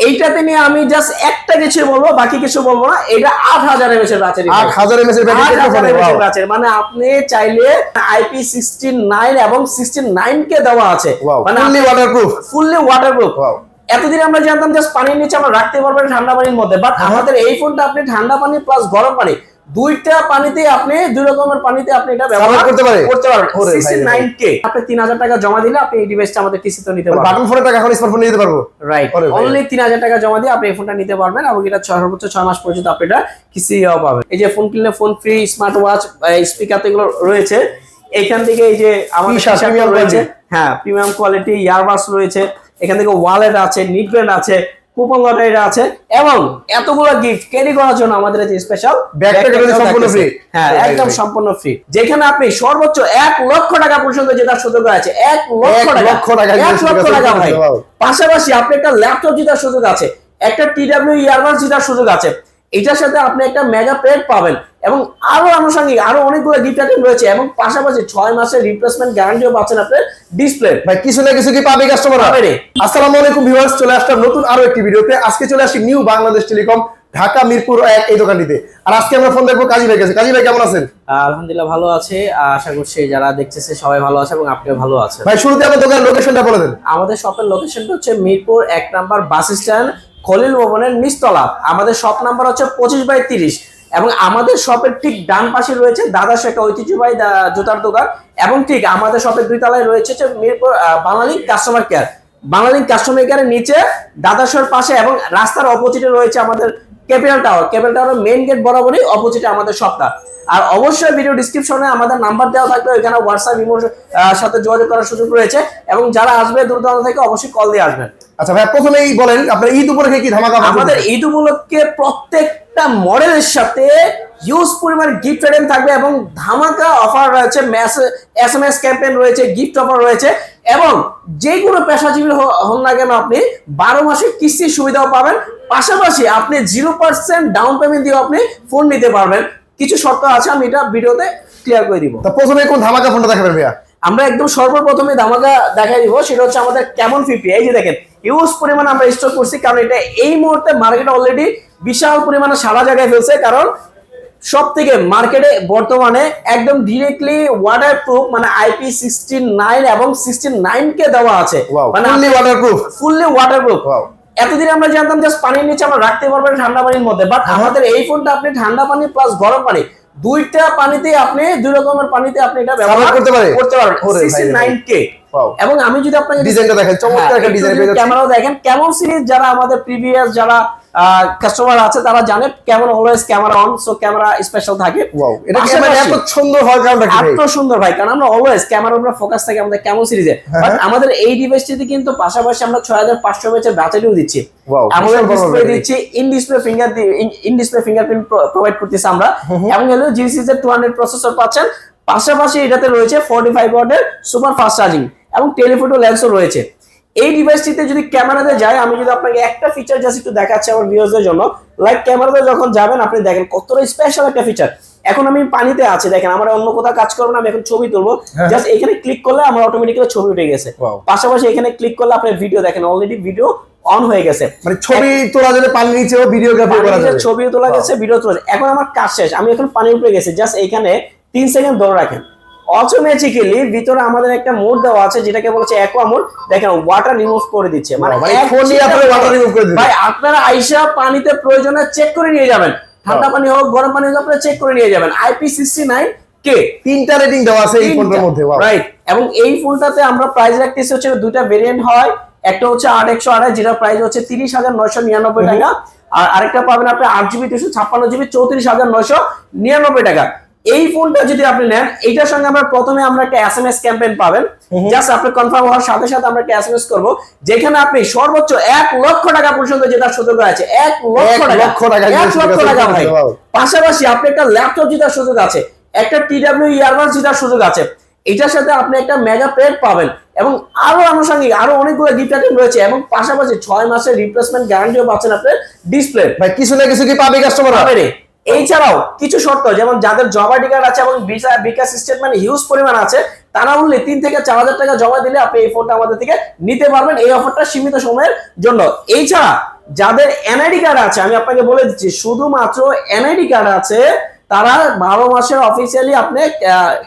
এইটাতে নিয়ে আমি জাস্ট একটা কিছু বলবো, বাকি কিছু বলবো না। এটা 8000 এমএএইচ এর ব্যাটারি, 8000 এমএএইচ এর ব্যাটারি। মানে আপনি চাইলে IP69 এবং 69 কে দেওয়া আছে, মানে ফুললি ওয়াটারপ্রুফ। এতদিন আমরা জানতাম জাস্ট পানির নিচে আমরা রাখতে পারবেন ঠান্ডা পানির মধ্যে, বাট আমাদের এই ফোনটা আপনি ঠান্ডা পানি প্লাস গরম পানি দুইটা পানিতে আপনি দুই রকমের পানিতে আপনি এটা ব্যবহার করতে পারবেন। 69K আপনি 3000 টাকা জমা দিলে আপনি এই ডিভাইসটা আমাদের কিস্তিতে নিতে পারবেন। বাটন ফোনের টাকা এখন স্মার্টফোন নিতে পারবো, রাইট। অনলি 3000 টাকা জমা দিয়ে আপনি এই ফোনটা নিতে পারবেন এবং এটা সর্বোচ্চ 6 মাস পর্যন্ত আপনি এটা কিস্তিও পাবেন। এই যে ফোন কিনলে phone free, smart watch, speaker এগুলো রয়েছে। এইখান থেকে এই যে আমাদের প্রিমিয়াম রয়েছে, হ্যাঁ প্রিমিয়াম কোয়ালিটি ইয়ারবাডস রয়েছে, এখান থেকে ওয়ালেট আছে, নিক ব্যান্ড আছে, কুপন লটারি আছে এবং এতগুলো গিফট ক্যারি করার জন্য আমাদের এই স্পেশাল ব্যাকপ্যাক সম্পূর্ণ ফ্রি। হ্যাঁ একদম সম্পূর্ণ ফ্রি, যেখানে আপনি সর্বোচ্চ 1 লক্ষ টাকা পর্যন্ত জেতার সুযোগ আছে। 1 লক্ষ টাকা ভাই। পাশাপাশি আপনি একটা ল্যাপটপ জেতার সুযোগ আছে, একটা TW ইয়ারবাডস জেতার সুযোগ আছে। এটার সাথে আপনি একটা মেগা প্যাড পাবেন এবং আরো আনুষঙ্গিক আরো অনেকগুলো গিফট আইটেম রয়েছে এবং পাশাপাশি 6 মাসের রিপ্লেসমেন্ট গ্যারান্টিও পাচ্ছেন আপনি ডিসপ্লে। ভাই কিছু না কিছু কি পাবে কাস্টমার? আসসালামু আলাইকুম ভিউয়ার্স, চলে আসলাম নতুন আরো একটি ভিডিওতে। আজকে চলে আসি নিউ বাংলাদেশ টেলিকম ঢাকা মিরপুর 1 এই দোকানটিতে। আর আজকে আমরা ফোন দেখবো কাজী ভাই কাছে। কাজী ভাই কেমন আছেন? আলহামদুলিল্লাহ ভালো আছে, আশা করছি যারা দেখতেছে সবাই ভালো আছে এবং আপনিও ভালো আছেন। ভাই শুরুতে আপনার দোকানের লোকেশনটা বলে দেন। আমাদের শপের লোকেশনটা হচ্ছে Mirpur 1 number bus stand, Khalil ভবনের নিচতলা। আমাদের শপ নাম্বার হচ্ছে 25/30 এবং আমাদের শপের ঠিক ডান পাশে রয়েছে দাদা শেখ ঐতিহ্যবাহী জুতার দোকান এবং ঠিক আমাদের শপের 2 তলায় রয়েছে Mirpur Banglalink customer care. Banglalink customer কেয়ারের নিচে দাদাসর পাশে এবং রাস্তার অপোজিটে রয়েছে আমাদের ক্যাপিটাল টাওয়ার। ক্যাপিটাল টাওয়ারের মেইন গেট বরাবরই অপোজিটে আমাদের শপটা। আর অবশ্যই ভিডিও ডেসক্রিপশনে আমাদের নাম্বার দেওয়া থাকবে, ওখানে হোয়াটসঅ্যাপ ইমোর সাথে যোগাযোগ করার সুযোগ রয়েছে এবং যারা আসবে দূর দূরান্ত থেকে অবশ্যই কল দিয়ে আসবেন। আচ্ছা ভাই প্রথমেই বলেন আপনার ঈদ উপলক্ষে কি ধামাকা? আমাদের ঈদ উপলক্ষে প্রত্যেকটা মডেলের সাথে হিউজ পরিমাণ গিফট আইটেম থাকবে এবং ধামাকা অফার রয়েছে, SMS ক্যাম্পেইন রয়েছে, গিফট অফার রয়েছে এবং যে কোনো পেশাজীবী হন না কেন আপনি 12 মাসের কিস্তির সুবিধাও পাবেন। পাশাপাশি আপনি 0% ডাউন পেমেন্ট দিয়ে আপনি ফোন নিতে পারবেন। কিছু শর্ত আছে, আমি এটা ভিডিওতে ক্লিয়ার করে দিব। তো প্রথমে কোন ধামাকা ফোনটা দেখাবেন ভাইয়া? আমরা একদম সর্বপ্রথমে ধামাকা দেখাই দিব, সেটা হচ্ছে আমাদের Camon 50। এই যে দেখেন হিউজ পরিমাণ আমরা স্টক করছি, কারণ এটা এই মুহূর্তে মার্কেটে অলরেডি বিশাল পরিমাণে সারা জায়গায় ফেলছে। কারণ সব থেকে মার্কেটে বর্তমানে একদম ডিরেক্টলি ওয়াটারপ্রুফ মানে IP69 এবং 69 কে দেওয়া আছে, মানে ফুললি ওয়াটারপ্রুফ। এতদিন আমরা জানতাম জাস্ট পানির নিচে আমরা রাখতে পারবেন ঠান্ডা পানির মধ্যে, বাট আমাদের এই ফোনটা আপনি ঠান্ডা পানি প্লাস গরম পানি দুইটা পানিতে আপনি দুই রকমের পানিতে আপনি এটা ব্যবহার করতে পারবেন। 69K এবং আমি যদি আপনাকে ডিজাইনটা দেখেন, চমৎকার একটা ডিজাইন পেয়েছেন। ক্যামেরাও দেখেন, Camon সিরিজ যারা আমাদের প্রিভিয়াস যারা কাস্টমার আছে তারা জানে Camon always camera on, so camera special থাকে। এটা ক্যামেরা এত সুন্দর হয় কারণটা কি? এত সুন্দর ভাই, কারণ আমরা অলওয়েজ ক্যামেরার উপর ফোকাস থাকে আমাদের Camon সিরিজে। বাট আমাদের এই ডিভাইসটিতে কিন্তু পাশাপাশি আমরা 6500 mAh এর ব্যাটারিও দিচ্ছি, আমাদের ডিসপ্লে দিচ্ছি, ইন ডিসপ্লে ফিঙ্গারপ্রিন্ট প্রোভাইড করতেছি আমরা এবং হলো GCZ 200 প্রসেসর পাচ্ছেন। পাশাপাশি এটাতে রয়েছে 45 ওয়াটের সুপার ফাস্ট চার্জিং এবং টেলিফোটো লেন্সও রয়েছে। এই ডিভাইসটিতে যদি ক্যামেরাতে যায়, আমি যদি আপনাকে একটা ফিচার জাস্ট একটু দেখাচ্ছি আমার ভিউয়ারদের জন্য। লাইক ক্যামেরাতে যখন যাবেন আপনি দেখেন কতটা স্পেশাল একটা ফিচার। এখন আমি পানিতে আছি, দেখেন আমার অন্য কোথাও কাজ করব না, আমি এখন ছবি তুলবো, জাস্ট এখানে ক্লিক করলে আমার অটোমেটিক্যালি ছবি উঠে গেছে। পাশাপাশি এখানে ক্লিক করলে আপনি ভিডিও দেখেন, অলরেডি ভিডিও অন হয়ে গেছে, মানে ছবি তোলা যাবে পানির নিচেও, ভিডিওগ্রাফি করা যাবে, ছবিও তোলা গেছে, ভিডিও তোলা। এখন আমার কাজ শেষ, আমি এখন পানির উপরে গেছি, জাস্ট এখানে 3 সেকেন্ড ধরে রাখেন, অটোমেটিক্যালি ভিতরে আমাদের একটা মোড দেওয়া আছে যেটাকে বলছে অ্যাকোয়া মোড। দেখেন ওয়াটার রিমুভ করে দিচ্ছে, মানে ফোন দিয়ে আপনি ওয়াটার রিমুভ করে দিবেন। ভাই আপনারা আইসা পানিতে প্রয়োজনে চেক করে নিয়ে যাবেন, ঠান্ডা পানি হোক গরম পানি হোক আপনারা চেক করে নিয়ে যাবেন। IP69K 3টা রেটিং দেওয়া আছে এই ফোনটার মধ্যে, রাইট। এবং এই ফোনটাতে আমরা প্রাইস রাখতেছি হচ্ছে দুইটা ভেরিয়েন্ট হয়, একটা হচ্ছে 8128 যেটা প্রাইস হচ্ছে 30,999 টাকা, আর আরেকটা পাবেন আপনি 8GB 256GB 34,999 টাকা। এই ফোনটা যদি আপনি নেন, এইটার সঙ্গে আমরা প্রথমে আমরা একটা SMS ক্যাম্পেইন পাবেন, জাস্ট আপনি কনফার্ম হওয়ার সাথে সাথে আমরা একটা SMS করব, যেখানে আপনি সর্বোচ্চ 1 লক্ষ টাকা পর্যন্ত জেতার সুযোগ আছে। 1 লক্ষ টাকা ভাই। পাশাপাশি আপনি একটা ল্যাপটপ জেতার সুযোগ আছে, একটা TW ইয়ারবাডস জেতার সুযোগ আছে। এটার সাথে আপনি একটা মেগা প্যাড পাবেন এবং আরো আনুষঙ্গিক আরো অনেকগুলো গিফট আইটেম রয়েছে এবং পাশাপাশি 6 মাসের রিপ্লেসমেন্ট গ্যারান্টিও পাচ্ছেন আপনি ডিসপ্লে। ভাই কিছু না কিছু কি পাবে কাস্টমার? এছাড়াও কিছু শর্ত, যেমন যাদের জব আইডি কার্ড আছে এবং বিকাশ স্টেটমেন্ট হিউজ পরিমাণ আছে, তারা বললে 3 থেকে 4000 টাকা জমা দিলে আপনি এই ফোনটা আমাদের থেকে নিতে পারবেন। এই অফারটা সীমিত সময়ের জন্য। এছাড়া যাদের এনআইডি কার্ড আছে, আমি আপনাকে বলে দিচ্ছি, শুধুমাত্র এনআইডি কার্ড আছে তারা 12 মাসের অফিসিয়ালি আপনি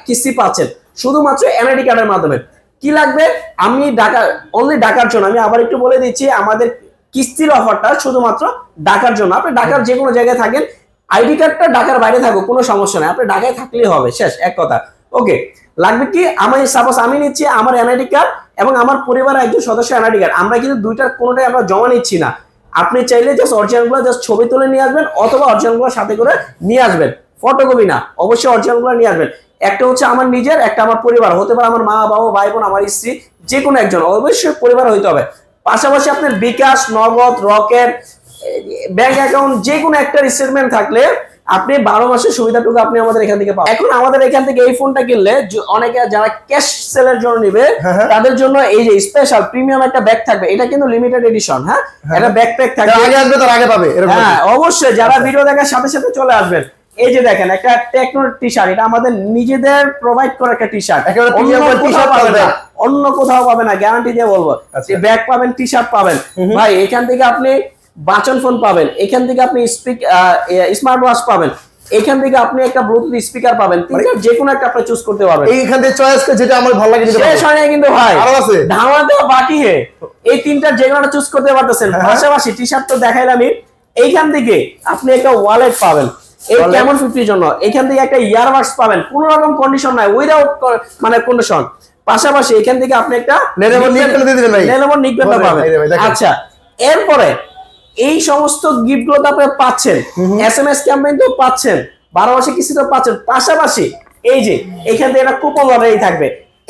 কিস্তি পাচ্ছেন শুধুমাত্র এনআইডি কার্ডের মাধ্যমে। কি লাগবে? আমি ঢাকা, অনলি ঢাকার জন্য আমি আবার একটু বলে দিচ্ছি, আমাদের কিস্তির অফারটা শুধুমাত্র ঢাকার জন্য। আপনি ঢাকার যে কোনো জায়গায় থাকেন, আইডি কার্ডটা ঢাকার বাইরে থাকুক কোনো সমস্যা নেই, আপনি ঢাকায় থাকলেই হবে, শেষ এক কথা। ওকে, লাগবে কি? আমি সাপোজ আমি নিচ্ছি আমার এনআইডি কার্ড এবং আমার পরিবারের একজন সদস্য এনআইডি কার্ড, আমরা কিন্তু দুইটার কোনোটাই আমরা জমা নিচ্ছি না। আপনি চাইলে জাস্ট অরিজিনালগুলো জাস্ট ছবি তুলে নিয়ে আসবেন, অথবা অরিজিনালগুলো সাথে করে নিয়ে আসবেন, ফটোকপি না, অবশ্যই অরিজিনালগুলো নিয়ে আসবেন। একটা হচ্ছে আমার নিজের, একটা আমার পরিবার, হতে পারে আমার মা বাবা ভাই বোন আমার স্ত্রী, যে কোনো একজন, অবশ্যই পরিবার হইতে হবে। পাশাপাশি আপনার বিকাশ, নগদ, রকেট, ব্যাংক অ্যাকাউন্ট যে কোনো একটা স্টেটমেন্ট থাকলে আপনি 12 মাসের সুবিধাটুকু আপনি আমাদের এখান থেকে পাবেন। এখন আমাদের এখান থেকে এই ফোনটা কিনলে অনেকে যারা ক্যাশ সেলের জন্য নিবে তাদের জন্য এই যে স্পেশাল প্রিমিয়াম একটা ব্যাগ থাকবে, এটা কিন্তু লিমিটেড এডিশন। হ্যাঁ, এটা ব্যাকপ্যাক থাকবে, আগে আসবে তার আগে পাবে এরকম। হ্যাঁ অবশ্যই, যারা ভিডিও দেখার সাথে সাথে চলে আসবেন। এই যে দেখেন একটা টেকনো টি শার্ট, এটা আমাদের নিজেদের প্রোভাইড করা একটা টি শার্ট, একেবারে প্রিমিয়াম টি শার্ট পাবেন না, অন্য কোথাও পাবে না, গ্যারান্টি দিয়ে বলবো। ব্যাগ পাবেন, টি শার্ট পাবেন ভাই, এখান থেকে আপনি বাচন ফোন পাবেন, এখান থেকে আপনি স্মার্ট ওয়াচ পাবেন, এখান থেকে আপনি একটা ব্লুটুথ স্পিকার পাবেন, তিনটা যে কোনো একটা আপনি চুজ করতে পারবেন। এইখান থেকে চয়েস করে যেটা আমার ভালো লাগে নিতে পারবেন। শেষ হয় না কিন্তু ভাই, আরো আছে ধামাকা বাকি হে, এই তিনটা যে কোনো চুজ করতে পারতেছেন। পাশাপাশি টি শার্ট তো দেখাইলামই, এইখান থেকে আপনি একটা ওয়ালেট পাবেন এই কেমন 50 জন্য, এখান থেকে একটা ইয়ারবাডস পাবেন, কোনো রকম কন্ডিশন নাই, উইদাউট মানে কন্ডিশন। পাশাপাশি এখান থেকে আপনি একটা লেনোভো নিকবেল দিয়ে দিবেন ভাই, লেনোভো নিকবেলটা পাবেন। আচ্ছা, এরপরে এই সমস্ত গিফটগুলো তো আপনি পাচ্ছেন, এসএমএস ক্যাম্পেইন তো পাচ্ছেন, 12 মাসে কিস্তি তো পাচ্ছেন। পাশাপাশি এই যে এখান থেকে একটা কুপন লটারি থাকবে,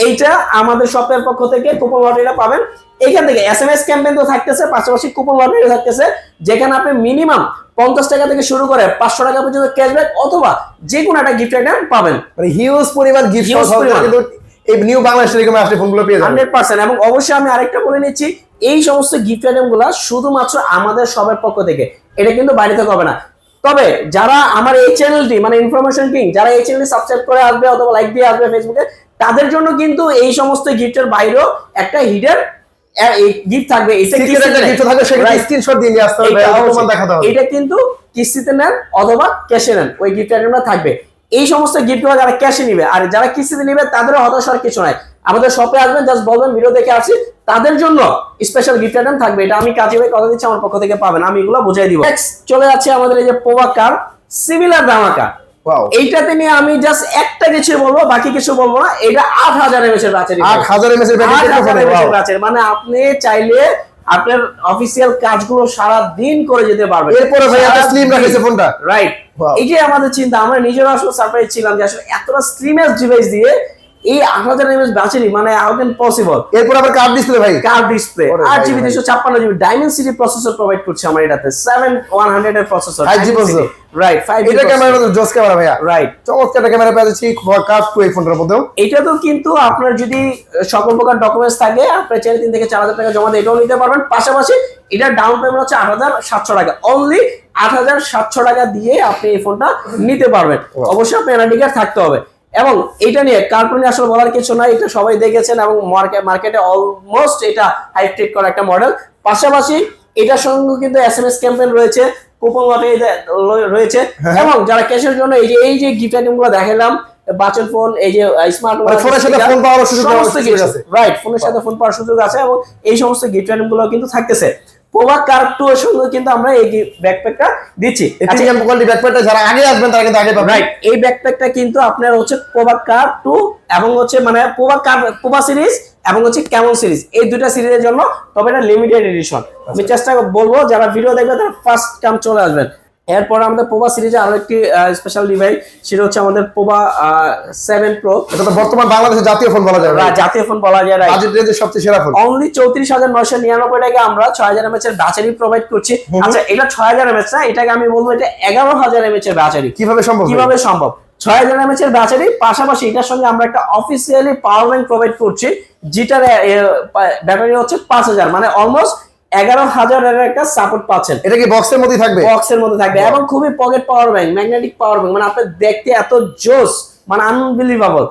এইটা আমাদের শপের পক্ষ থেকে কুপন লটারিটা পাবেন। এখান থেকে এসএমএস ক্যাম্পেইন তো থাকতেছে, পাশাপাশি কুপন লটারি থাকতেছে, যেখানে আপনি মিনিমাম 50 টাকা থেকে শুরু করে 500 টাকা পর্যন্ত ক্যাশব্যাক অথবা যে কোনো একটা গিফট আইটেম পাবেন। মানে হিউজ পরিমাণ গিফট কিন্তু এই নিউ বাংলাদেশ টেলিকমে আসলে ফোনগুলো পেয়ে যাবেন 100%। এবং অবশ্যই আমি আরেকটা বলে নিচ্ছি, এই সমস্ত গিফট আইটেমগুলো শুধুমাত্র আমাদের শপের পক্ষ থেকে, এটা কিন্তু বাইরে থেকে হবে না। তবে যারা আমার এই চ্যানেলটি মানে ইনফরমেশন কিং, যারা এই চ্যানেলটি সাবস্ক্রাইব করে আসবে অথবা লাইক দিয়ে আসবে ফেসবুকে, তাদের জন্য কিন্তু এই সমস্ত গিফটের বাইরেও একটা হিডেন গিফট থাকবে, স্ক্রিনশট দিয়ে নিয়ে আসতে হবে, প্রমাণ দেখাতে হবে। এটা কিন্তু কিস্তিতে নেন অথবা ক্যাশে নেন, ওই গিফট আইটেমটা থাকবে। এই সমস্ত গিফটগুলো যারা ক্যাশে নিবে আর যারা কিস্তিতে নিবে তাদেরও হতাশার কিছু নাই, আমাদের শপে আসবেন, জাস্ট বলবেন ভিডিও দেখে আসি, তাদের জন্য স্পেশাল গিফট আইটেম থাকবে। এটা আমি কাজী ভাই কথা দিচ্ছি, আমার পক্ষ থেকে পাবেন, আমি এগুলো বুঝাই দিব। নেক্সট চলে যাচ্ছে আমাদের এই যে পোভাকার সিমিলার ধামাকা, এইটাতে নিয়ে আমি জাস্ট একটা কিছু বলবো, বাকি কিছু বলবো না। এটা 8000 mAh এর ব্যাটারি, 8000 mAh এর ব্যাটারি, মানে আপনি চাইলে আপনার অফিসিয়াল কাজগুলো সারা দিন করে যেতে পারবেন। এরপরে ভাই এত স্লিম রাখেছে ফোনটা, রাইট? এই যে আমাদের চিন্তা, আমরা নিজেরা আসলে সারপ্রাইজ ছিলাম যে আসলে এতটা স্লিমেস্ট ডিভাইস দিয়ে এই 8000 mAh ব্যাটারি, মানে হাউ ক্যান পসিবল। এরপর আবার কার্ভ ডিসপ্লে ভাই, curve display, 8GB 256GB Dimensity processor provide করছে আমরা এটাতে, 7100 এর processor, 5G processor, right? 5G এটা ক্যামেরা তো জোস ক্যামেরা ভাইয়া, রাইট? চমৎকার ক্যামেরা পেয়েছি কার্ভ টু এই ফোনটার মধ্যে। এটা তো কিন্তু আপনার যদি সকল প্রকার ডকুমেন্টস থাকে, আপনি চাইলে 3 থেকে 4000 টাকা জমা দিয়ে এটাও নিতে পারবেন। পাশাপাশি এটা ডাউন পেমেন্ট হচ্ছে 8700 টাকা, অনলি 8700 টাকা দিয়ে আপনি এই ফোনটা নিতে পারবেন। অবশ্যই আপনার এনআইডি কার্ড থাকতে হবে। এবং এটা নিয়ে কার্টুনে আসলে বলার কিছু নাই, এটা সবাই দেখেছেন এবং মার্কেটে অলমোস্ট এটা হাইটেক করা একটা মডেল। পাশাপাশি এটার সঙ্গে কিন্তু এসএমএস ক্যাম্পেইন রয়েছে, কুপন লটারি রয়েছে, এবং যারা ক্যাশের জন্য এই যে গিফট আইটেমগুলো দেখালাম, বাচন ফোন, এই যে স্মার্ট ওয়াচ, ফোনের সাথে ফোন পাওয়ার সুযোগ আছে, রাইট? ফোনের সাথে ফোন পাওয়ার সুযোগ আছে, এবং এই সমস্ত গিফট আইটেমগুলো কিন্তু থাকতেছে। পোভাকার 2 এর সঙ্গে কিন্তু আমরা এই ব্যাকপ্যাকটা দিচ্ছি। প্রিমিয়াম কোয়ালিটি ব্যাকপ্যাকটা যারা আগে আসবেন তারা কিন্তু আগে পাবেন, রাইট? এই ব্যাকপ্যাকটা কিন্তু আপনার হচ্ছে পোভাকার 2 এবং হচ্ছে মানে পোভা সিরিজ এবং হচ্ছে ক্যামন সিরিজ, এই দুটা সিরিজের জন্য। তবে এটা লিমিটেড এডিশন। আমি চেষ্টা বলবো যারা ভিডিও দেখবে তারা ফার্স্ট কাম চলে আসবেন। এরপর আমাদের পোভা সিরিজে আরো একটি স্পেশাল ডিভাইস, সেটা হচ্ছে আমাদের পোভা 7 প্রো। এটা তো বর্তমান বাংলাদেশের জাতীয় ফোন বলা যায়, জাতীয় ফোন বলা যায়, বাজেট রেঞ্জের সবচেয়ে সেরা ফোন। অনলি 34999 টাকা আমরা 6000 mAh এর ব্যাটারি প্রোভাইড করছি। আচ্ছা, এটা 6000 mAh না, এটাকে আমি বলবো এটা 11000 mAh এর ব্যাটারি। কিভাবে সম্ভব? 6000 mAh এর ব্যাটারি, পাশাপাশি এটার সঙ্গে আমরা একটা অফিসিয়ালি পাওয়ার ব্যাংক প্রোভাইড করছি, যেটার ব্যাটারি হচ্ছে 5000, মানে অলমোস্ট 11000 এর একটা সাপোর্ট পাচ্ছেন। এটা কি বক্সের মধ্যেই থাকবে? বক্সের মধ্যে থাকবে, এবং খুবই pocket power bank, magnetic power bank, মানে আপনি দেখতে এত জোস, মানে আনবিলিভেবল।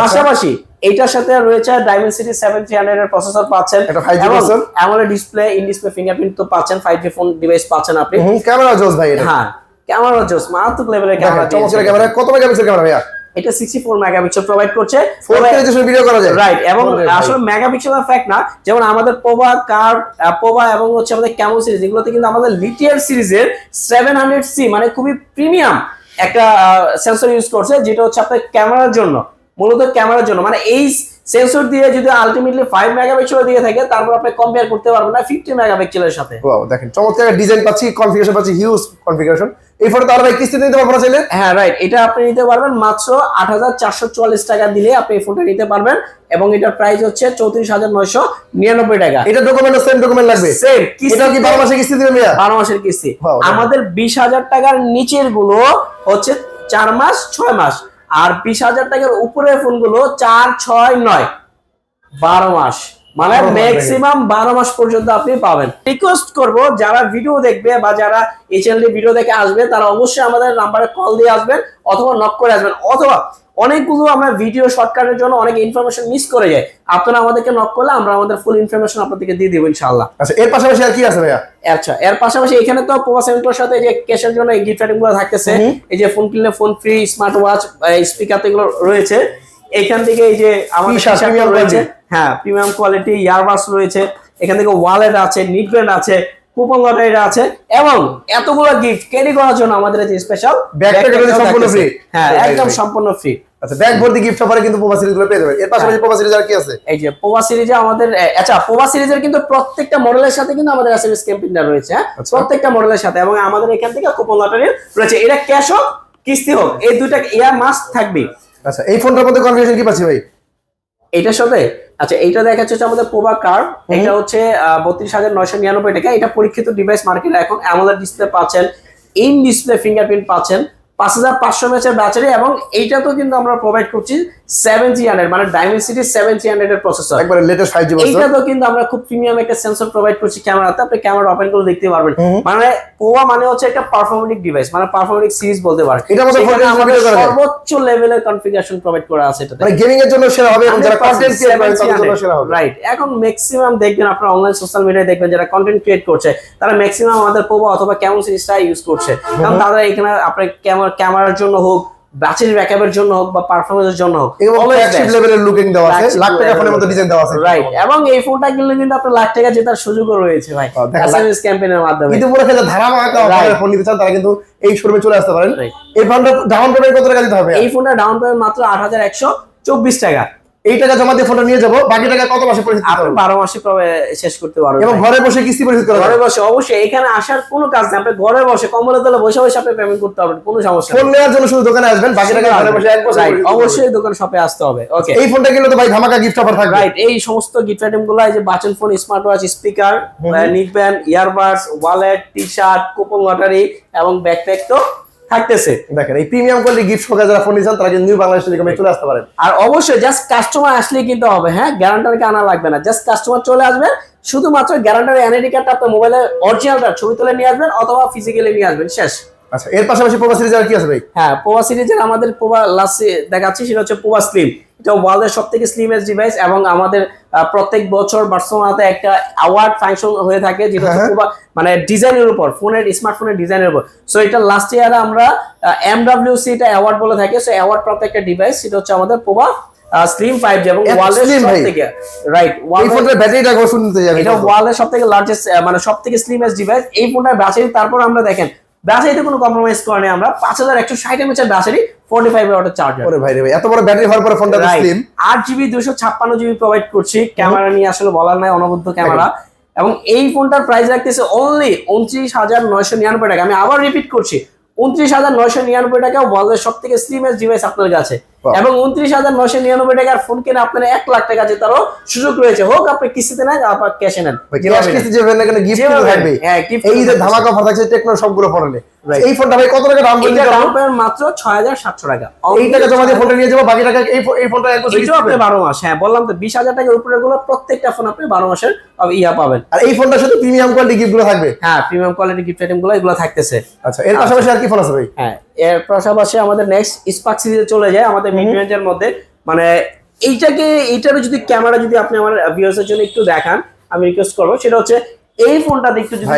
পাশাপাশি এইটার সাথে রয়েছে ডাইমেনসিটি 7300 এর প্রসেসর পাচ্ছেন, এটা 5G processor, AMOLED display, in display fingerprint তো পাচ্ছেন, 5G ফোন ডিভাইস পাচ্ছেন আপনি। ক্যামেরা জোস ভাই এটা। হ্যাঁ ক্যামেরা জোস, মারাত্মক লেভেলের ক্যামেরা দিয়েছে। চমৎকার ক্যামেরা। কত মেগাপিক্সেল ক্যামেরা ভাইয়া? এটা 64 মেগাপিক্সেল প্রোভাইড করছে, 4K রেজোলিউশন ভিডিও করা যায়, রাইট। এবং আসলে মেগাপিক্সেলের ফ্যাক্ট না, যেমন আমাদের পোভা কার, পোভা এবং হচ্ছে আমাদের ক্যামন সিরিজ, এগুলোতে কিন্তু আমাদের লিথিয়াম সিরিজের 700C মানে খুবই প্রিমিয়াম একটা সেন্সর ইউজ করছে, যেটা হচ্ছে আপনার ক্যামেরার জন্য, মূলত ক্যামেরার জন্য। মানে এই সেন্সর দিয়ে যদি আলটিমেটলি 5 মেগাপিক্সেল দিয়ে থাকে, তারপর আপনি কম্পেয়ার করতে পারবেন না 50 মেগাপিক্সেলের সাথে। ওয়াও দেখেন চমৎকার ডিজাইন পাচ্ছি, কনফিগারেশন পাচ্ছি, হিউজ কনফিগারেশন। এই ফোনটা তাহলে ভাই কিস্তিতে নিতে পারবো চাইলে? হ্যাঁ রাইট, এটা আপনি নিতে পারবেন মাত্র 8444 টাকা দিলে আপনি এই ফোনটা নিতে পারবেন, এবং এটার প্রাইস হচ্ছে 34999 টাকা। এটা ডকুমেন্ট সেম ডকুমেন্ট লাগবে? সেম। এটা কি 12 মাসে কিস্তি দিবেন ভাইয়া? 12 মাসের কিস্তি। Wow, আমাদের 20,000 টাকার নিচের গুলো হচ্ছে 4 মাস 6 মাস, আর 20,000 টাকার উপরের ফোনগুলো 4 6 9 12 মাস, মানে ম্যাক্সিমাম 12 মাস পর্যন্ত আপনি পাবেন। রিকোয়েস্ট করব যারা ভিডিও দেখবে বা যারা এই চ্যানেলে ভিডিও দেখে আসবে, তারা অবশ্যই আমাদের নাম্বারে কল দিয়ে আসবেন অথবা নক করে আসবেন, অথবা অনেকগুলো আমরা ভিডিও শর্টকাটের জন্য অনেক ইনফরমেশন মিস করে যাই, আপনারা আমাদেরকে নক করলে আমরা আমাদের ফুল ইনফরমেশন আপনাদেরকে দিয়ে দেব ইনশাআল্লাহ। আচ্ছা এর পাশাপাশি আর কি আছে ভাইয়া? আচ্ছা এর পাশাপাশি এখানে তো পোভা 7 Pro's সাথে যে ক্যাশের জন্য এই গিফট আইটেম গুলো থাকতেছে, এই যে ফোন কিনলে phone free, smart watch, speaker তো এগুলো রয়েছে। এখান থেকে এই যে আমাদের প্রিমিয়াম রয়েছে, হ্যাঁ প্রিমিয়াম কোয়ালিটি ইয়ারবাডস রয়েছে, এখান থেকে ওয়ালেট আছে, নিক ব্যান্ড আছে, কুপন লটারি আছে, এবং এতগুলো গিফট ক্যারি করার জন্য আমাদের এই স্পেশাল ব্যাকপ্যাক সম্পূর্ণ ফ্রি। হ্যাঁ একদম সম্পূর্ণ ফ্রি। আচ্ছা ব্যাগ ভর্তি গিফট অফারে কিন্তু পোভা সিরিজ গুলো পেয়ে যাবেন। এর পাশাপাশি পোভা সিরিজ আর কি আছে? এই যে পোভা সিরিজে আমাদের, আচ্ছা পোভা সিরিজের কিন্তু প্রত্যেকটা মডেলের সাথে কিন্তু আমাদের এসএমএস ক্যাম্পেইনটা রয়েছে, হ্যাঁ প্রত্যেকটা মডেলের সাথে, এবং আমাদের এখান থেকে কুপন লটারি রয়েছে। এটা ক্যাশ হোক কিস্তি হোক, এই দুইটা ইয়ার মাস্ট থাকবে। আচ্ছা এই ফোনটার মধ্যে কনফিগারেশন কি পাচ্ছি ভাই? এইটার সাথে আচ্ছা এইটা দেখাচ্ছে হচ্ছে আমাদের পোভা কার্ভ, এটা হচ্ছে 32,999 টাকা। এটা পরীক্ষিত ডিভাইস মার্কেটে এখন AMOLED ডিসপ্লে পাচ্ছেন, ইন ডিসপ্লে ফিঙ্গারপ্রিন্ট পাচ্ছেন, 5500 mAh এর ব্যাটারি, এবং এইটা তো কিন্তু আমরা প্রোভাইড করছি 7300 মানে ডাইমেনসিটি 7300 এর প্রসেসর, একবারে লেটেস্ট 5G প্রসেসর। এইটা তো কিন্তু আমরা খুব প্রিমিয়াম একটা সেন্সর প্রোভাইড করছি ক্যামেরাতে, আপনি ক্যামেরা ওপেন করে দেখতে পারবেন। মানে পোভা মানে হচ্ছে একটা পারফরমেটিক ডিভাইস, মানে পারফরমেটিক সিরিজ বলতে পারেন। এটার মধ্যে আমাদের সর্বোচ্চ লেভেলের কনফিগারেশন প্রোভাইড করা আছে এটাতে, মানে গেমিং এর জন্য সেরা হবে, এবং যারা কন্টেন্ট ক্রিয়েট করে তাদের জন্য সেরা হবে। রাইট। এখন ম্যাক্সিমাম দেখবেন আপনারা অনলাইন সোশ্যাল মিডিয়ায় দেখবেন যারা কন্টেন্ট ক্রিয়েট করছে, তারা ম্যাক্সিমাম আমাদের পোভা অথবা ক্যামন সিরিজটা ইউজ করছে, কারণ তারা এখানে আপনার ক্যামেরার জন্য হোক, ব্যাটারি ব্যাকআপের জন্য হোক, বা পারফরম্যান্সের জন্য হোক, ফ্ল্যাগশিপ লেভেলের লুকিং দেওয়া আছে, লাখ টাকা ফোনের মতো ডিজাইন দেওয়া আছে। রাইট। এবং এই ফোনটা কিনলে কিন্তু আপনার লাখ টাকা জেতার সুযোগও রয়েছে ভাই এসএমএস ক্যাম্পেইনের মাধ্যমে। কিন্তু পুরো খেলা ধারাবাহিক অফারে ফোন নিতে চান তারা কিন্তু এই শোরুমে চলে আসতে পারেন। এই ফোনটা ডাউন পেমেন্ট কত টাকা দিতে হবে? এই ফোনটা ডাউন পেমেন্ট মাত্র 8124 টাকা। এই টাকা জমা দিয়ে ফোনটা নিয়ে যাবো, বাকি টাকা কত মাসে পরিশোধ করতে আপনি হবে? 12 মাসে শেষ করতে পারবেন, এবং ঘরে বসে কিস্তি পরিশোধ করা ঘরে যাবে। বসে অবশ্যই, এখানে আসার কোনো কাজ নেই, আপনি ঘরে বসে কম্বলের তলে বসে বসে আপনি পেমেন্ট করতে পারবেন, কোনো সমস্যা নেই। ফোন নেওয়ার জন্য শুধু দোকানে আসবেন, বাকি টাকা ঘরে বসে এক বছর পরিশোধ করতে অবশ্যই দোকান শপে আসতে হবে। ওকে এই ফোনটা কিনলে তো ভাই ধামাকা গিফট অফার থাকবে। রাইট। এই সমস্ত গিফট আইটেম গুলো, এই যে button phone, smart watch, speaker, neck band, earbuds, wallet, t-shirt, coupon lottery এবং ব্যাকপ্যাক তো থাকতেছে। দেখেন এই প্রিমিয়াম কোয়ালিটি গিফট সহকারে যারা ফোন নিচ্ছেন তারা কিন্তু নিউ বাংলাদেশ টেলিকমে চলে আসতে পারেন। আর অবশ্যই জাস্ট কাস্টমার আসলে কিন্তু হবে, হ্যাঁ গ্যারান্টারকে আনা লাগবে না, জাস্ট কাস্টমার চলে আসবে, শুধুমাত্র গ্যারান্টার এনআইডি কার্ডটা আপনার মোবাইলে অরিজিনালটা ছবি তুলে নিয়ে আসবেন অথবা ফিজিক্যালি নিয়ে আসবেন, শেষ। আচ্ছা এর পাশাপাশি পোভা সিরিজ আর কি আছে ভাই? হ্যাঁ পোভা সিরিজের আমাদের পোভা লাস্ট দেখাচ্ছি, সেটা হচ্ছে পোভা স্লিম। এটা ওয়ার্ল্ডের সবথেকে স্লিমেস্ট ডিভাইস, এবং আমাদের প্রত্যেক বছর বার্সেলোনাতে একটা অ্যাওয়ার্ড ফাংশন হয়ে থাকে, যেটা হচ্ছে পোভা মানে ডিজাইনের উপর, ফোনের স্মার্টফোনের ডিজাইনের উপর। সো এটা লাস্ট ইয়ারে আমরা MWC এটা অ্যাওয়ার্ড বলে থাকে, সো অ্যাওয়ার্ড প্রাপ্ত একটা ডিভাইস, সেটা হচ্ছে আমাদের পোভা স্লিম 5G, এবং ওয়ার্ল্ডের সবথেকে রাইট এই ফোনের ব্যাটারিটা কত শুনতে যাবে? এটা ওয়ার্ল্ডের সবথেকে লার্জেস্ট মানে সবথেকে স্লিমেস্ট ডিভাইস। এই ফোনটার ব্যাটারি, তারপর আমরা দেখেন ব্যাটারিতে কোনো কম্প্রোমাইজ করে নেই আমরা, 5160 mAh ব্যাটারি, 45 ওয়াটের চার্জার। ওরে ভাই রে ভাই, এত বড় ব্যাটারি হওয়ার পরে ফোনটা স্লিম, 8GB 256GB প্রোভাইড করছি। ক্যামেরা নিয়ে আসলে বলার নাই, অনবদ্য ক্যামেরা। এবং এই ফোনটার প্রাইস রাখতেছে অনলি 29,999 টাকা। আমি আবার রিপিট করছি, 29,999 টাকা ওয়ার্ল্ডের সবথেকে স্লিমেস্ট ডিভাইস আপনার কাছে, এবং 29,999 টাকার ফোন কিনে আপনার 1 লাখ টাকা জেতারও সুযোগ রয়েছে, হোক আপনি কিস্তিতে নেন বা ক্যাশে নেন। কিস্তি যাবেন না, কেন গিফট থাকবে। এই যে ধামাকা অফার থাকছে টেকনো সবগুলো ফোনে। এই ফোনটা ভাই কত টাকা দাম বলতে? এটা ডাউন পেমেন্ট মাত্র 6,700 টাকা। এই টাকা জমা দিয়ে ফোনটা নিয়ে যাবো, বাকি টাকা এই ফোনটা এক বছর কিস্তি আপনি 12 মাস। হ্যাঁ বললাম তো 20,000 টাকার উপরে গুলো প্রত্যেকটা ফোন আপনি 12 মাসের ইয়া পাবেন। আর এই ফোনটার সাথে প্রিমিয়াম কোয়ালিটি গিফট গুলো থাকবে। হ্যাঁ প্রিমিয়াম কোয়ালিটি গিফট আইটেম গুলো এগুলো থাকতেছে। আচ্ছা এর পাশাপাশি আর কি ফোন আছে ভাই? হ্যাঁ এর পাশাপাশি আমাদের নেক্সট স্পার্ক সিরিজে চলে যায়, আমাদের মিড রেঞ্জের মধ্যে মানে এইটারও যদি ক্যামেরা যদি আপনি আমার ভিউয়ার্সের জন্য একটু দেখান, আমি রিকোয়েস্ট করবো, সেটা হচ্ছে এই ফোনটাতে একটু যদি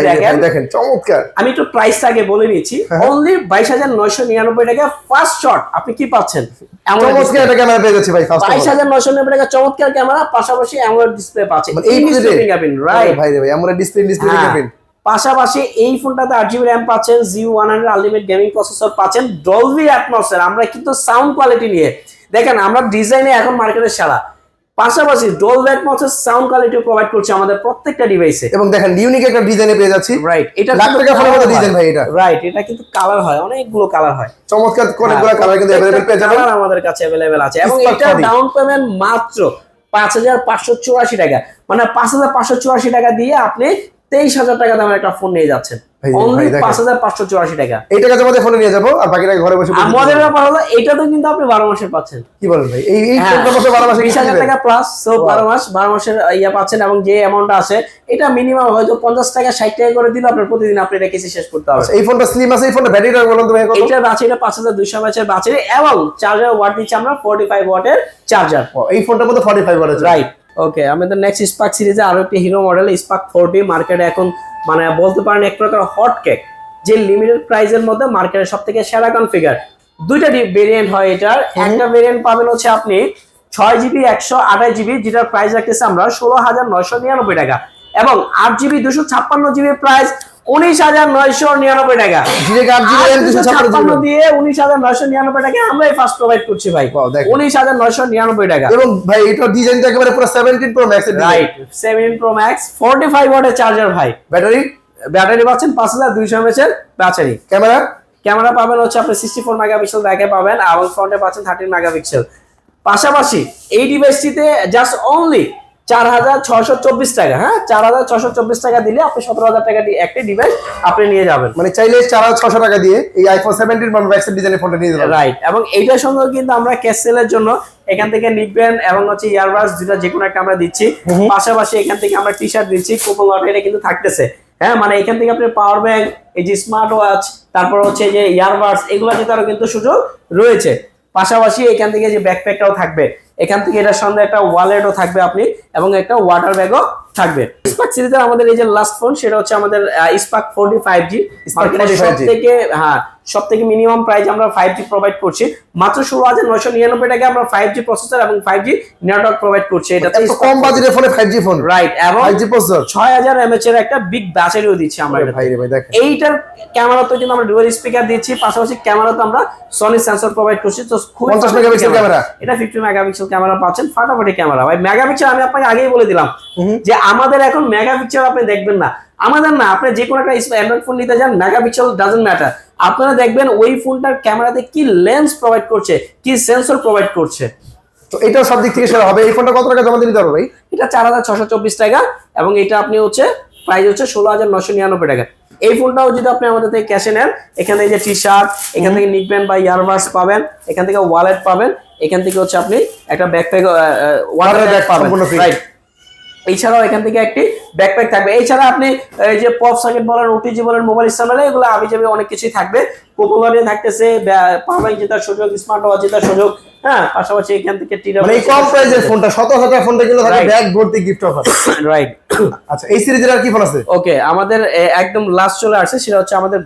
দেখেন চমৎকার। আমি একটু প্রাইসটা আগে বলে নিচ্ছি, অনলি 22,999 টাকা ফার্স্ট শট আপনি কি পাচ্ছেন? চমৎকার একটা ক্যামেরা পেয়ে যাচ্ছে ভাই, 22,999 টাকা চমৎকার ক্যামেরা, পাশাপাশি অ্যামোলেড ডিসপ্লে পাচ্ছেন। মানে এই ফিঙ্গারপ্রিন্ট, রাইট ভাই রে ভাই, অ্যামোলেড ডিসপ্লে ফিঙ্গারপ্রিন্ট। পাশাপাশি এই ফোনটাতে 8GB RAM পাচ্ছেন, Z100 আলটিমেট গেমিং প্রসেসর পাচ্ছেন, ডলবি অ্যাটমস এর। আমরা কিন্তু সাউন্ড কোয়ালিটি নিয়ে দেখেন আমরা ডিজাইনে এখন মার্কেটে সেরা, পাশাপাশি ডলবি অ্যাটমস এর সাউন্ড কোয়ালিটি প্রোভাইড করছে আমাদের প্রত্যেকটা ডিভাইসে। এবং দেখেন ইউনিক একটা ডিজাইনে পেয়ে যাচ্ছি, রাইট। এটা লাখ টাকা ফোনের মতো ডিজাইন ভাই এটা, রাইট। এটা কিন্তু কালার হয়, অনেকগুলো কালার হয়, চমৎকার অনেকগুলো কালার কিন্তু अवेलेबल পেয়ে যাবেন, কালার আমাদের কাছে अवेलेबल আছে। এবং এটা ডাউন পেমেন্ট মাত্র 5,584 টাকা, মানে 5,584 টাকা দিয়ে আপনি 23,000 টাকা দামের একটা ফোন নিয়ে যাচ্ছেন, অনলি 5,584 টাকা। এই টাকা জমা দিয়ে ফোনে নিয়ে যাবো, আর বাকিটা ঘরে বসে। আমাদের ব্যাপার হলো এটাতে কিন্তু আপনি 12 মাসের পাচ্ছেন। কি বলেন ভাই, এই ফোনটা বসে 12 মাসে 20,000 টাকা প্লাস, সো 12 মাসের ইয়া পাচ্ছেন। এবং যে অ্যামাউন্ট আছে এটা মিনিমাম হয়তো 50 টাকা 60 টাকা করে দিলে আপনার প্রতিদিন আপনি এটা কিসে শেষ করতে হবে। এই ফোনটা স্লিম আছে, এই ফোনটা ব্যাটারিটা বলুন তো ভাই কত? এটা ব্যাটারিটা 5,200 mAh এর ব্যাটারি, এবং চার্জার ওয়াট দিচ্ছি আমরা 45 ওয়াটের চার্জার। এই ফোনটার মধ্যে 45 ওয়াট আছে, রাইট। ওকে, আমাদের নেক্সট স্পার্ক সিরিজে আরো একটি হিরো মডেল স্পার্ক 40 মার্কেটে এখন মানে বলতে পারেন এক প্রকার হট কেক, যে লিমিটেড প্রাইসের মধ্যে মার্কেটের সবথেকে সেরা কনফিগার। দুইটা ভেরিয়েন্ট হয় এটার। একটা ভেরিয়েন্ট পাবেন হচ্ছে আপনি 6GB 128GB, যেটার প্রাইস রাখতেছে আমরা 16,999 টাকা, এবং 8GB 256GB প্রাইস 19,999 টাকা। 256 দিয়ে 19,999 টাকা আমরা ফার্স্ট প্রোভাইড করছি ভাই, 19,999 টাকা। এবং ভাই এটা ডিজাইনটা একেবারে পুরো 17 প্রো ম্যাক্স এর, রাইট, 17 প্রো ম্যাক্স, 45 ওয়াটের চার্জার ভাই, ব্যাটারি পাচ্ছেন 5,200 mAh এর ব্যাটারি। ক্যামেরা পাবেন হচ্ছে আপনি 64 মেগাপিক্সেল ব্যাকে পাবেন, এবং ফ্রন্টে পাচ্ছেন 13 মেগাপিক্সেল। পাশাপাশি এই ডিভাইসটিতে জাস্ট অনলি 4,624 টাকা, হ্যাঁ 4,624 টাকা দিলে আপনি 17,000 টাকা দিয়ে একটা ডিভাইস আপনি নিয়ে যাবেন। মানে চাইলে 4,600 টাকা দিয়ে এই আইফোন 17 প্রো ম্যাক্স এর ডিজাইনের ফোনটা নিয়ে যাবেন, রাইট। এবং এইটার সঙ্গে কিন্তু আমরা ক্যাশ সেলের জন্য এখান থেকে নিকবেন এবং হচ্ছে ইয়ারবাডস যেটা যে কোনো একটা আমরা দিচ্ছি, পাশাপাশি এখান থেকে আমরা টি-শার্ট দিচ্ছি, কুপন লটারি কিন্তু থাকতেছে। হ্যাঁ, মানে এখান থেকে আপনি পাওয়ার ব্যাংক, এই যে স্মার্ট ওয়াচ, তারপর হচ্ছে যে ইয়ারবাডস, এগুলো জেতারও কিন্তু সুযোগ রয়েছে। পাশাপাশি এখান থেকে যে ব্যাকপ্যাকটাও থাকবে, এখান থেকে এটার সঙ্গে একটা ওয়ালেটও থাকবে আপনি, এবং একটা ওয়াটার ব্যাগও থাকবে। স্পার্ক সিরিজের আমাদের এই যে লাস্ট ফোন, সেটা হচ্ছে আমাদের স্পার্ক 40 5G। সবথেকে মিনিমাম প্রাইস আমরা 5G প্রোভাইড করছি, মাত্র 16,999 টাকা আমরা 5G প্রসেসর এবং 5G নেটওয়ার্ক প্রোভাইড করছি। এটাতে কম বাজেটের ফোনে 5G ফোন, রাইট, এবং 5G প্রসেসর, 6000 mAh এর একটা বিগ ব্যাটারিও দিচ্ছি আমরা। ভাই রে ভাই দেখেন, এইটার ক্যামেরাতে কিন্তু আমরা ডুয়াল স্পিকার দিচ্ছি, পাশাপাশি ক্যামেরাতে আমরা সনি সেন্সর প্রোভাইড করছি। তো 50 মেগাপিক্সেল ক্যামেরা, এটা 50 মেগাপিক্সেল ক্যামেরা পাচ্ছেন, ফাটাফাটি ক্যামেরা ভাই। মেগাপিক্সেল আমি আপনাকে আগেই বলে দিলাম যে আমাদের এখন মেগাপিক্সেল আপনি দেখবেন না, আমাদের না, আপনি যে কোনো একটা অ্যান্ড্রয়েড ফোন নিতে যান, মেগাপিক্সেল ডাজন্ট ম্যাটার, আপনারা দেখবেন ওই ফোনটার ক্যামেরাতে কি লেন্স প্রোভাইড করছে, কি সেন্সর প্রোভাইড করছে। তো এটাও সব দিক থেকে সেরা হবে। এই ফোনটা কত টাকা জমা দিতে পারবো ভাই? এটা 4,624 টাকা, এবং এটা আপনি হচ্ছে প্রাইস হচ্ছে 16,999 টাকা। এই ফোনটাও যদি আপনি আমাদের থেকে ক্যাশে নেন, এখান থেকে যে টি-শার্ট, এখান থেকে নিকবেন বা ইয়ারবাডস পাবেন, এখান থেকে ওয়ালেট পাবেন, এখান থেকে হচ্ছে আপনি একটা ব্যাকপ্যাক ওয়াটার ব্যাগ পাবেন, রাইট। এছাড়াও এখান থেকে একটি ব্যাকপ্যাক থাকবে। এছাড়া আপনি এই যে পপ সকেট বলেন, ওটিজি বলেন, মোবাইল ইস্তেমালে, এগুলো আবিজাবি অনেক কিছুই থাকবে। পপুলারে থাকতেছে, পাওয়ার ব্যাংক জেতার সুযোগ, স্মার্ট ওয়াচ জেতার সুযোগ, হ্যাঁ। পাশাপাশি এখান থেকে মানে এই কম প্রাইসের ফোনটা 17,000 টাকা ফোনটা কিন্তু থাকে ব্যাগ ভর্তি গিফট অফার, রাইট। আচ্ছা, এই সিরিজের আর কি ফোন আছে? ওকে, আমাদের একদম লাস্ট চলে আসছে, সেটা হচ্ছে আমাদের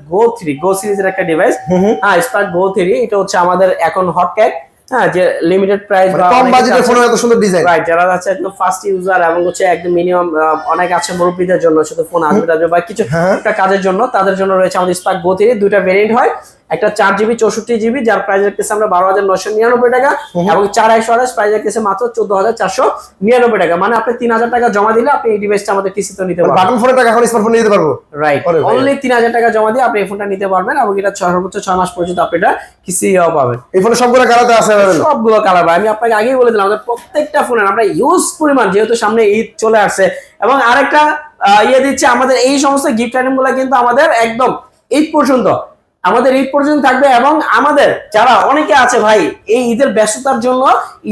গো সিরিজের একটা ডিভাইস, হ্যাঁ স্পার্ক গো 3। এটা হচ্ছে আমাদের এখন হট ক্যাক, হ্যাঁ, যে লিমিটেড প্রাইস বা কম বাজেটের ফোনে এত সুন্দর ডিজাইন, রাইট। যারা আছে একদম ফার্স্ট ইউজার এবং হচ্ছে একদম মিনিমাম অনেক আছে মুরব্বিদের জন্য, শুধু ফোন আসবে বা কিছু একটা কাজের জন্য, তাদের জন্য রয়েছে আমাদের স্পার্ক গো 3। দুইটা ভেরিয়েন্ট হয়, একটা 4GB 64GB, যার প্রাইস রাখতেছে আমরা 12,999 টাকা, এবং 4/128 প্রাইস রাখতেছে মাত্র 14,499 টাকা। মানে আপনি 3,000 টাকা জমা দিলে আপনি এই ডিভাইসটা আমাদের টিসিতে নিতে পারবেন। বাটন ফোনের টাকা এখন স্মার্টফোন নিতে পারবো, রাইট। অনলি 3,000 টাকা জমা দিয়ে আপনি এই ফোনটা নিতে পারবেন, এবং এটা সর্বোচ্চ 6 মাস পর্যন্ত আপনি এটা কিস্তিও পাবেন। এই ফোনে সবগুলো কালারতে আছে, সবগুলো কালার ভাই। আমি আপনাকে আগেই বলে দিলাম, আমাদের প্রত্যেকটা ফোনের আমরা ইউজ পরিমাণ, যেহেতু সামনে ঈদ চলে আসছে, এবং আরেকটা ইয়ে দিচ্ছে, আমাদের এই সমস্ত গিফট আইটেম গুলো কিন্তু আমাদের একদম ঈদ পর্যন্ত থাকবে। এবং আমাদের যারা অনেকে আছে ভাই, এই ঈদের ব্যস্ততার জন্য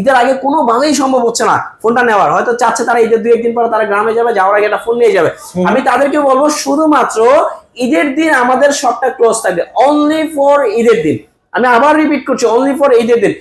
ঈদের আগে কোনোভাবেই সম্ভব হচ্ছে না ফোনটা নেওয়ার, হয়তো চাচ্ছে তারা ঈদের 2-1 দিন পরে তারা গ্রামে যাবে, যাওয়ার আগে একটা ফোন নিয়ে যাবে। আমি তাদেরকে বলবো শুধুমাত্র ঈদের দিন আমাদের শপটা ক্লোজ থাকবে, অনলি ফর ঈদের দিন। আমি আবার রিপিট করছি, অনলি ফর ঈদের দিন।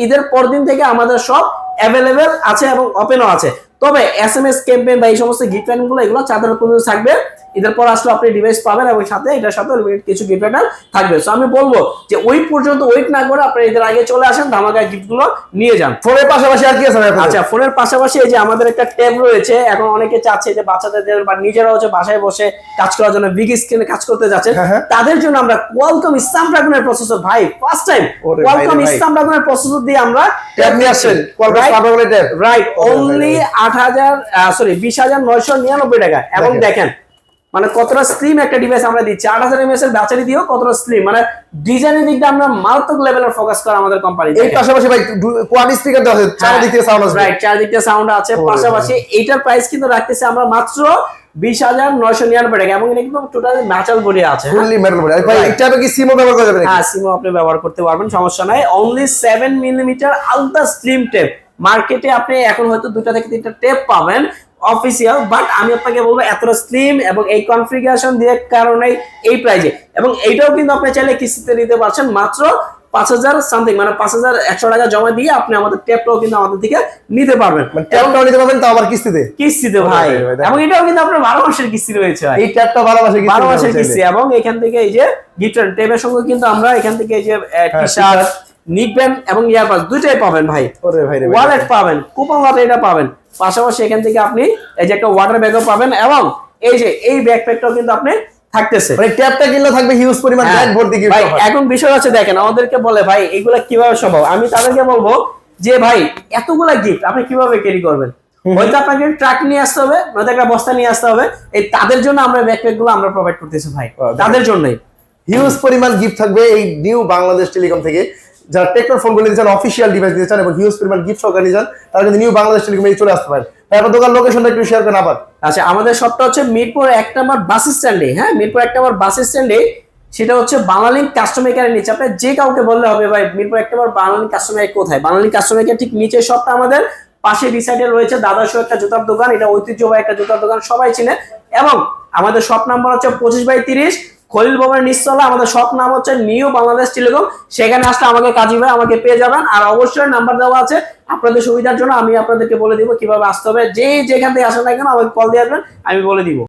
ঈদের পরদিন থেকে আমাদের সব অ্যাভেলেবেল আছে এবং ওপেনও আছে। তবে SMS ক্যাম্পেইন বা এই সমস্ত গিফট গুলো এগুলো চাঁদের পর্যন্ত থাকবে। ঈদের পর আসলে আপনি ডিভাইস পাবেন এবং সাথে এটার সাথে কিছু গিফট থাকবে। সো আমি বলবো যে ওই পর্যন্ত ওয়েট না করে আপনি ঈদের আগে চলে আসেন, ধামাকা গিফট গুলো নিয়ে যান। ফোনের পাশাপাশি আর কি আছে ভাই? আচ্ছা, ফোনের পাশাপাশি এই যে আমাদের একটা ট্যাব রয়েছে। এখন অনেকে চাচ্ছে যে বাচ্চাদের বা নিজেরাও হচ্ছে বাসায় বসে কাজ করার জন্য বিগ স্ক্রিনে কাজ করতে যাচ্ছে, তাদের জন্য আমরা কোয়ালকম স্ন্যাপড্রাগনের প্রসেসর ভাই ফার্স্ট টাইম কোয়ালকম স্ন্যাপড্রাগনের প্রসেসর দিয়ে আমরা ট্যাব নিয়ে আসছেন। কোয়ালকম স্ন্যাপড্রাগনের ট্যাব, রাইট, অনলি 20,999 টাকা। এবং দেখেন মানে কতটা স্লিম একটা ডিভাইস আমরা দিচ্ছি, 8000 mAh এর ব্যাটারি দিয়েও কতটা স্লিম, মানে ডিজাইনের দিকটা আমরা মারাত্মক লেভেলের ফোকাস করা আমাদের কোম্পানি। এই পাশাপাশি ভাই কোয়াড স্পিকার দেওয়া আছে, চারদিক থেকে সাউন্ড আসবে। রাইট, চারদিক থেকে সাউন্ড আছে। পাশাপাশি এইটার প্রাইস কিন্তু রাখতেছি আমরা মাত্র 20,999 টাকা এবং এটা কিন্তু টোটালি মেটাল বডি আছে। Fully metal body. ভাই এটা কি সিমও ব্যবহার করা যাবে নাকি? হ্যাঁ, সিমও আপনি ব্যবহার করতে পারবেন, সমস্যা নাই। Only 7 millimetre ultra slim tape. মার্কেটে আপনি এখন হয়তো 2টা থেকে 3টা টেপ পাবেন অফিসিয়াল, বাট আমি আপনাকে বলবো এতটা স্লিম এবং এই কনফিগারেশন দিয়ে কারণে এই প্রাইজে। এবং এইটাও কিন্তু আপনি চাইলে কিস্তিতে নিতে পারছেন মাত্র 5,000 সামথিং, মানে 5,100 টাকা জমা দিয়ে আপনি আমাদের ট্যাপটাও কিন্তু আমাদের থেকে নিতে পারবেন। ট্যাপটাও নিতে পারবেন, তাও আবার কিস্তিতে। কিস্তিতে ভাই, এবং এটাও কিন্তু আপনার 12 মাসের কিস্তি রয়েছে ভাই। এই ট্যাপটা 12 মাসের কিস্তি, 12 মাসের কিস্তি। এবং এখান থেকে এই যে গিফট ট্যাবের সঙ্গে কিন্তু আমরা এখান থেকে এই যে টি-শার্ট, নিকব্যান্ড এবং ইয়ারবাস দুইটাই পাবেন ভাই। ওরে ভাই রে, ওয়ালেট পাবেন, কুপন ওয়ালেট এটা পাবেন। পাশাপাশি এখান থেকে আপনি এই যে একটা ওয়াটার ব্যাগও পাবেন এবং এই যে এই ব্যাকপ্যাকটাও কিন্তু আপনি থাকতেছে। মানে ট্যাপটা কিনলে থাকবে হিউজ পরিমাণ ব্যাগ ভর্তি গিফট। ভাই এখন বিষয় হচ্ছে দেখেন, আমাদেরকে বলে ভাই এগুলা কিভাবে সম্ভব। আমি তাদেরকে বলবো যে ভাই এতগুলা গিফট আপনি কিভাবে ক্যারি করবেন? হয়তো আপনাকে ট্রাক নিয়ে আসতে হবে, নয়তো একটা বস্তা নিয়ে আসতে হবে। এই তাদের জন্য আমরা ব্যাকপ্যাক গুলো আমরা প্রোভাইড করতেছি ভাই, তাদের জন্যই হিউজ পরিমাণ গিফট থাকবে এই নিউ বাংলাদেশ টেলিকম থেকে। যারা টেকনোর ফোনগুলো নিতে চান, অফিসিয়াল ডিভাইস নিতে চান এবং হিউজ পরিমাণ গিফট সহকারে নিতে চান, তারা কিন্তু নিউ বাংলাদেশ টেলিকমে চলে আসতে পারেন। তারপর দোকান লোকেশনটা একটু শেয়ার করেন আবার। আচ্ছা, আমাদের শপটা হচ্ছে মিরপুর 1 নম্বর বাস স্ট্যান্ডে। হ্যাঁ, মিরপুর 1 নম্বর বাস স্ট্যান্ডে, সেটা হচ্ছে বাংলালিংক কাস্টমার কেয়ারের নিচে। আপনি যে কাউকে বললে হবে ভাই মিরপুর 1 নম্বর বাংলালিংক কাস্টমার কেয়ার কোথায়। বাংলালিংক কাস্টমার কেয়ার ঠিক নিচে শপটা আমাদের, পাশে রিসাইডে রয়েছে দাদাশো একটা জুতার দোকান, এটা ঐতিহ্যবাহী একটা জুতার দোকান, সবাই চিনে। এবং আমাদের শপ নাম্বার হচ্ছে 25/30 খলিল ভবনের নিচতলা। আমাদের শপ নাম হচ্ছে নিউ বাংলাদেশ টেলিকম। সেখানে আসলে আমাকে কাজী ভাই আমাকে পেয়ে যাবেন। আর অবশ্যই নাম্বার দেওয়া আছে, আপনাদের সুবিধার জন্য আমি আপনাদেরকে বলে দিব কিভাবে আসতে হবে। যেখান থেকে আসেন না কেন আমাকে কল দিয়ে আসবেন, আমি বলে দিব।